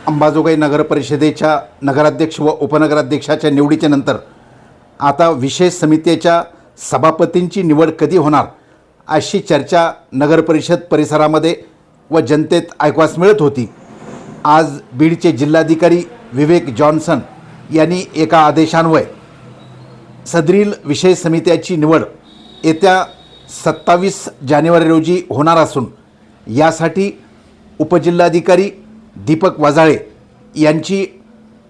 अंबाजोगाई नगर परिषदेच्या नगराध्यक्ष व उपनगराध्यक्षाच्या निवडीच्या नंतर आता विशेष समितीच्या सभापतींची निवड कधी होणार अशी चर्चा नगर परिषद परिसरामध्ये व जनतेत ऐकवास मिळत होती। आज बीडचे जिल्हाधिकारी विवेक जॉन्सन यांनी एका आदेशान्वये सदरील विशेष समितीची निवड येत्या 27 जानेवारी रोजी होणार असून यासाठी उपजिल्हाधिकारी दीपक वाजाळे यांची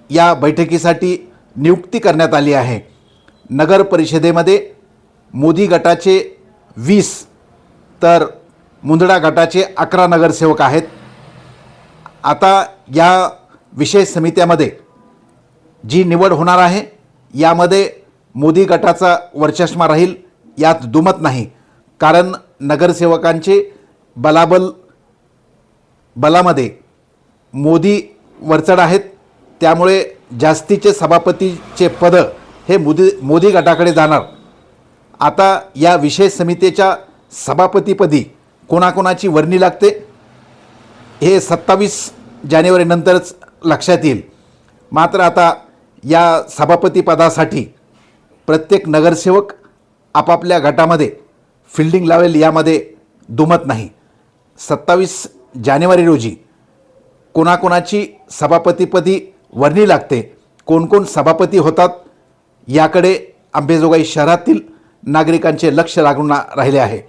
या बैठकीसाठी नियुक्ती करण्यात आली आहे। नगर परिषदेमध्ये मोदी गटाचे 20 तर मुंदडा गटाचे 11 नगरसेवक आहेत। आता या विशेष समित्यामध्ये जी निवड होणार आहे यामध्ये मोदी गटाचा वर्चस्व राहील यात दुमत नाही, कारण नगरसेवकांचे बलामध्ये मोदी वरचढ आहेत, त्यामुळे जास्तीचे सभापतीचे पद हे मोदी गटाकडे जाणार। आता या विशेष समितीच्या सभापतीपदी कोणाकोणाची वर्णी लागते हे 27 जानेवारीनंतरच लक्षात येईल। मात्र आता या सभापतीपदासाठी प्रत्येक नगरसेवक आपापल्या गटामध्ये फिल्डिंग लावेल यामध्ये दुमत नाही। 27 जानेवारी रोजी कोणाकोणाची सभापतीपदी वर्णी लागते, कोण कोण सभापती होतात याकडे अंबाजोगाई शहरातील नागरिकांचे लक्ष लागून राहिले आहे।